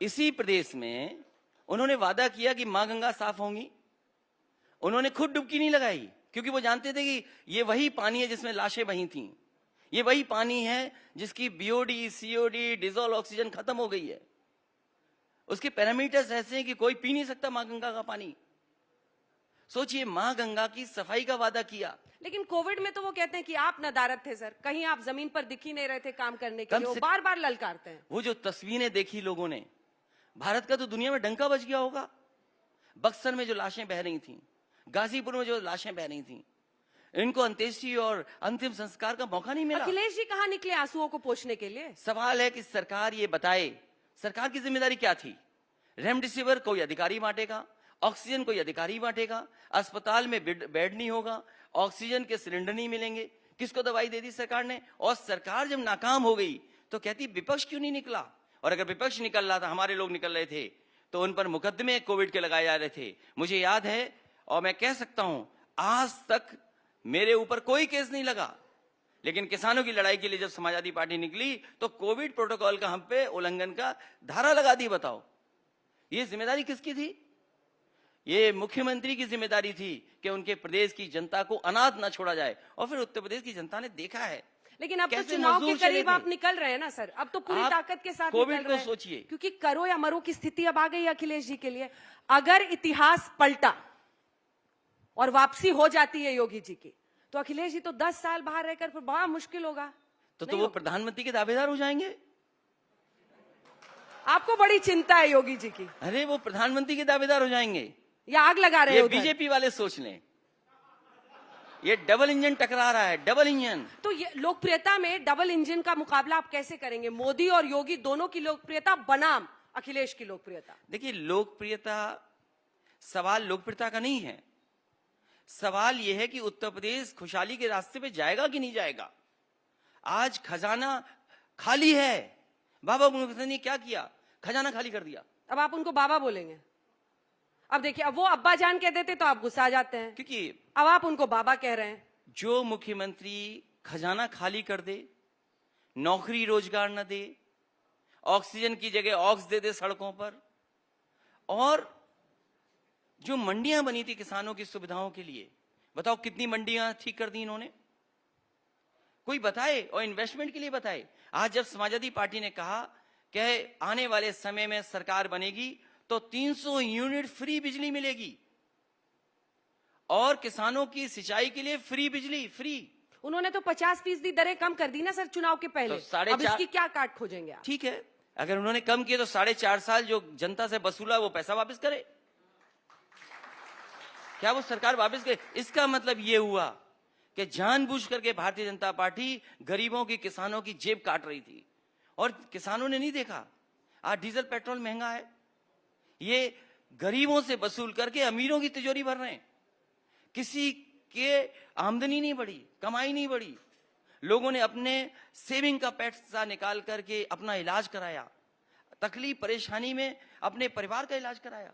इसी प्रदेश में उन्होंने वादा किया कि मां गंगा साफ होंगी। उन्होंने खुद डुबकी नहीं लगाई, क्योंकि वो जानते थे कि ये वही पानी है जिसमें लाशें बही थीं, ये वही पानी है जिसकी बीओडी, सीओडी, डिजोल्व ऑक्सीजन खत्म हो गई है। उसके पैरामीटर्स ऐसे हैं कि कोई पी नहीं सकता मां गंगा का पानी। सोचिए, मां गंगा की सफाई का वादा किया। लेकिन कोविड में तो वो कहते हैं कि आप नदारद थे सर, कहीं आप जमीन पर दिख ही नहीं रहे थे काम करने के लिए, वो बार बार ललकारते हैं। वो जो तस्वीरें देखी लोगों ने, भारत का तो दुनिया में डंका बज गया होगा। बक्सर में जो लाशें बह रही थीं, गाजीपुर में जो लाशें बह रही थीं, इनको अंत्येष्टि और अंतिम संस्कार का मौका नहीं मिला। अखिलेश जी कहाँ निकले आंसुओं को पोंछने के लिए? सवाल है कि सरकार ये बताए, सरकार की जिम्मेदारी क्या थी? रेमडेसिविर कोई अधिकारी बांटेगा, ऑक्सीजन कोई अधिकारी बांटेगा, अस्पताल में बेड नहीं होगा, ऑक्सीजन के सिलेंडर नहीं मिलेंगे, किसको दवाई दे दी सरकार ने? और सरकार जब नाकाम हो गई तो कहती विपक्ष क्यों नहीं निकला? और अगर विपक्ष निकल रहा था, हमारे लोग निकल रहे थे, तो उन पर मुकदमे कोविड के लगाए जा रहे थे। मुझे याद है, और मैं कह सकता हूं, आज तक मेरे ऊपर कोई केस नहीं लगा, लेकिन किसानों की लड़ाई के लिए जब समाजवादी पार्टी निकली तो कोविड प्रोटोकॉल का हम पे उल्लंघन का धारा लगा दी। बताओ, ये जिम्मेदारी किसकी थी? ये मुख्यमंत्री की जिम्मेदारी थी कि उनके प्रदेश की जनता को अनाथ न छोड़ा जाए। और फिर उत्तर प्रदेश की जनता ने देखा है। लेकिन अब तो चुनाव के करीब आप निकल रहे हैं ना सर, अब तो पूरी ताकत के साथ कोविड को सोचिए, क्योंकि करो या मरो की स्थिति अब आ गई अखिलेश जी के लिए। अगर इतिहास पलटा और वापसी हो जाती है योगी जी की, तो अखिलेश जी तो 10 साल बाहर रहकर फिर बड़ा मुश्किल होगा। तो वो प्रधानमंत्री के दावेदार हो जाएंगे। आपको बड़ी चिंता है योगी जी की? अरे वो प्रधानमंत्री के दावेदार हो जाएंगे या आग लगा रहे हैं? बीजेपी वाले सोच लें, ये डबल इंजन टकरा रहा है, डबल इंजन। तो ये लोकप्रियता में डबल इंजन का मुकाबला आप कैसे करेंगे? मोदी और योगी दोनों की लोकप्रियता बनाम अखिलेश की लोकप्रियता। देखिए, लोकप्रियता, सवाल लोकप्रियता का नहीं है, सवाल यह है कि उत्तर प्रदेश खुशहाली के रास्ते पे जाएगा कि नहीं जाएगा। आज खजाना खाली है। बाबा मुखर्जी ने क्या किया? खजाना खाली कर दिया। अब आप उनको बाबा बोलेंगे? अब देखिए, अब वो अब्बा जान कह देते तो आप गुस्सा आ जाते हैं, क्योंकि अब आप उनको बाबा कह रहे हैं। जो मुख्यमंत्री खजाना खाली कर दे, नौकरी रोजगार न दे, ऑक्सीजन की जगह ऑक्स दे दे सड़कों पर, और जो मंडियां बनी थी किसानों की सुविधाओं के लिए, बताओ कितनी मंडियां ठीक कर दी इन्होंने? कोई बताए, और इन्वेस्टमेंट के लिए बताए। आज जब समाजवादी पार्टी ने कहा कि आने वाले समय में सरकार बनेगी तो 300 यूनिट फ्री बिजली मिलेगी, और किसानों की सिंचाई के लिए फ्री बिजली, फ्री। उन्होंने तो 50% दरें कम कर दी ना सर चुनाव के पहले, तो अब इसकी क्या काट खोजेंगे आप? ठीक है, अगर उन्होंने कम किया तो 4.5 साल जो जनता से वसूला वो पैसा वापस करे। क्या वो सरकार वापस करे? इसका मतलब ये हुआ कि जानबूझ करके भारतीय जनता पार्टी गरीबों की, किसानों की जेब काट रही थी, और किसानों ने नहीं देखा। आज डीजल पेट्रोल महंगा है, ये गरीबों से वसूल करके अमीरों की तिजोरी भर रहे हैं। किसी के आमदनी नहीं बढ़ी, कमाई नहीं बढ़ी, लोगों ने अपने सेविंग का पैसा निकाल करके अपना इलाज कराया, तकलीफ परेशानी में अपने परिवार का इलाज कराया।